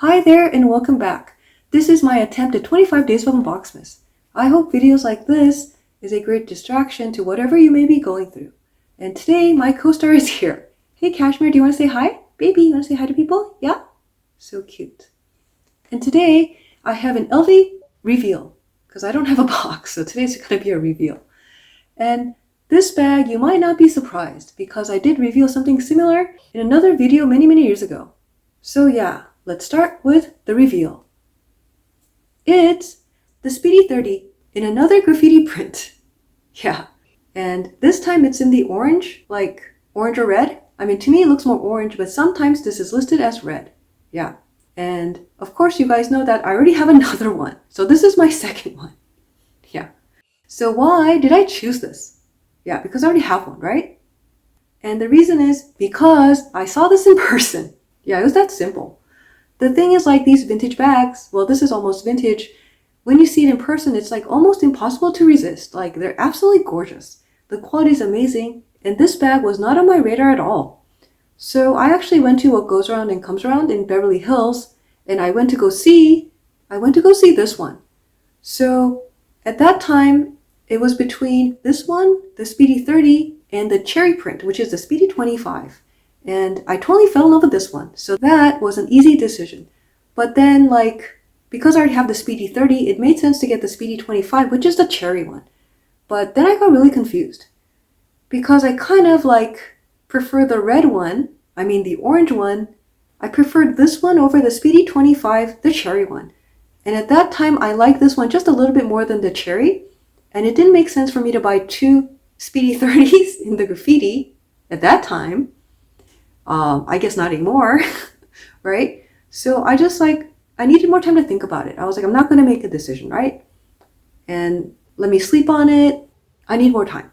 Hi there and welcome back. This is my attempt at 25 days of Unboxmas. I hope videos like this is a great distraction to whatever you may be going through. And today my co-star is here. Hey Cashmere, do you want to say hi? Baby, you want to say hi to people? Yeah? So cute. And today I have an LV reveal because I don't have a box, so today's going to be a reveal. And this bag, you might not be surprised because I did reveal something similar in another video many years ago. So yeah, let's start with the reveal. It's the Speedy 30 in another graffiti print. Yeah, and this time it's in the orange, like orange or red. I mean, to me it looks more orange, but sometimes this is listed as red. Yeah, and of course you guys know that I already have another one. So this is my second one. Yeah. So why did I choose this? Yeah, because I already have one, right? And the reason is because I saw this in person. Yeah, it was that simple. The thing is, like these vintage bags, well, this is almost vintage. When you see it in person, it's like almost impossible to resist. Like they're absolutely gorgeous. The quality is amazing. And this bag was not on my radar at all. So I actually went to What Goes Around and Comes Around in Beverly Hills. And I went to go see this one. So at that time, it was between this one, the Speedy 30, and the cherry print, which is the Speedy 25. And I totally fell in love with this one. So that was an easy decision. But then, like, because I already have the Speedy 30, it made sense to get the Speedy 25, which is the cherry one. But then I got really confused. Because I kind of, like, prefer the red one. I mean, the orange one. I preferred this one over the Speedy 25, the cherry one. And at that time, I liked this one just a little bit more than the cherry. And it didn't make sense for me to buy two Speedy 30s in the graffiti at that time. I guess not anymore, right? So I just I needed more time to think about it. I was like, I'm not going to make a decision, right? And let me sleep on it. I need more time.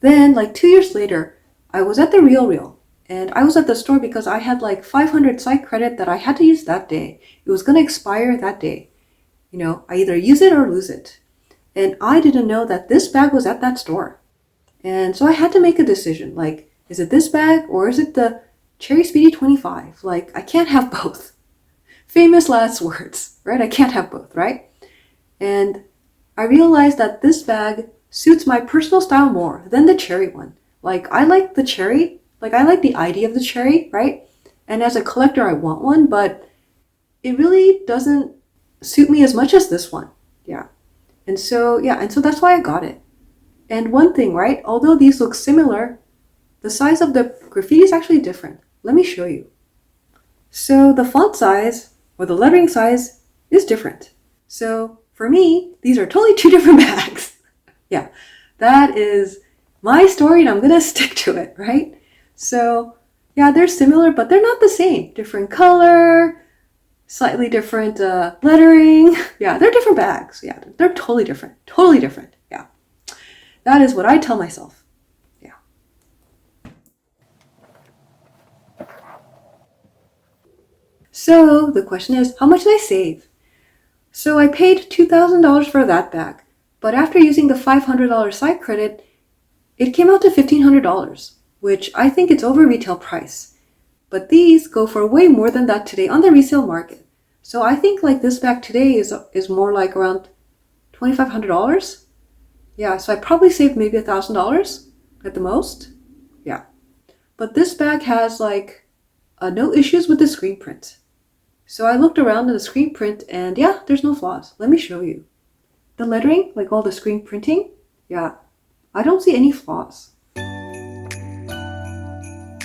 Then like 2 years later, I was at the Real, and I was at the store because I had like 500 site credit that I had to use that day. It was going to expire that day. You know, I either use it or lose it. And I didn't know that this bag was at that store. And so I had to make a decision. Like, is it this bag or is it the Cherry Speedy 25? Like, I can't have both. Famous last words, right? I can't have both, right? And I realized that this bag suits my personal style more than the cherry one. Like, I like the cherry. Like, I like the idea of the cherry, right? And as a collector, I want one, but it really doesn't suit me as much as this one. Yeah. And so that's why I got it. And one thing, right? Although these look similar, the size of the graffiti is actually different. Let me show you. So the font size or the lettering size is different. So for me, these are totally two different bags. Yeah, that is my story and I'm going to stick to it, right? So yeah, they're similar, but they're not the same. Different color, slightly different lettering. Yeah, they're different bags. Yeah, they're totally different. Totally different. Yeah, that is what I tell myself. So the question is, how much did I save? So I paid $2,000 for that bag, but after using the $500 site credit, it came out to $1,500, which I think it's over retail price. But these go for way more than that today on the resale market. So I think like this bag today is more like around $2,500. Yeah, so I probably saved maybe $1,000 at the most. Yeah, but this bag has like no issues with the screen print. So I looked around in the screen print and yeah, there's no flaws. Let me show you. The lettering, like all the screen printing, yeah, I don't see any flaws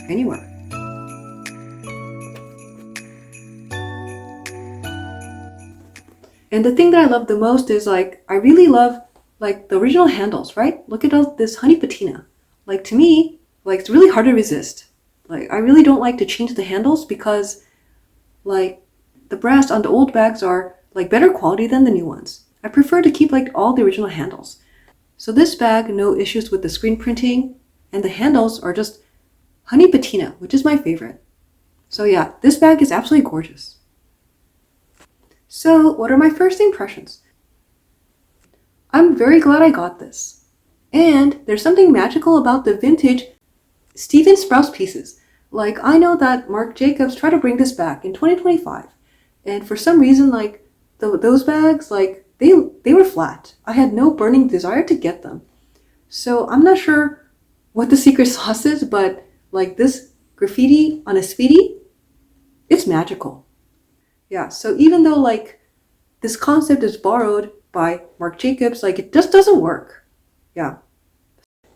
anywhere. And the thing that I love the most is like, I really love like the original handles, right? Look at all this honey patina. Like to me, like it's really hard to resist. Like I really don't like to change the handles because like the brass on the old bags are like better quality than the new ones. I prefer to keep like all the original handles. So this bag, no issues with the screen printing, and the handles are just honey patina, which is my favorite. So yeah, this bag is absolutely gorgeous. So what are my first impressions? I'm very glad I got this. And there's something magical about the vintage Sprouse pieces. Like, I know that Marc Jacobs tried to bring this back in 2025. And for some reason, like those bags, like they were flat. I had no burning desire to get them. So I'm not sure what the secret sauce is, but like this graffiti on a Speedy, it's magical. Yeah, so even though like this concept is borrowed by Marc Jacobs, like it just doesn't work. Yeah.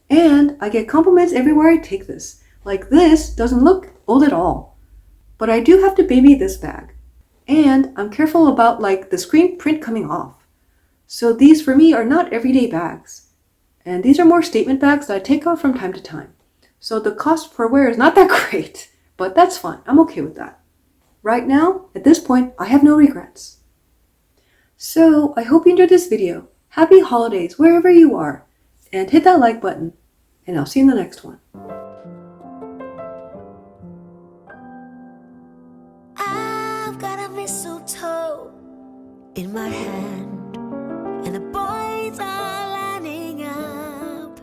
And I get compliments everywhere I take this. Like this doesn't look old at all. But I do have to baby this bag. And I'm careful about like the screen print coming off. So these for me are not everyday bags. And these are more statement bags that I take off from time to time. So the cost per wear is not that great, but that's fine. I'm okay with that. Right now, at this point, I have no regrets. So I hope you enjoyed this video. Happy holidays wherever you are. And hit that like button. And I'll see you in the next one. I've got a mistletoe in my hand, and the boys are lining up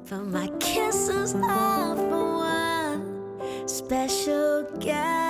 for my kisses all for one special guy.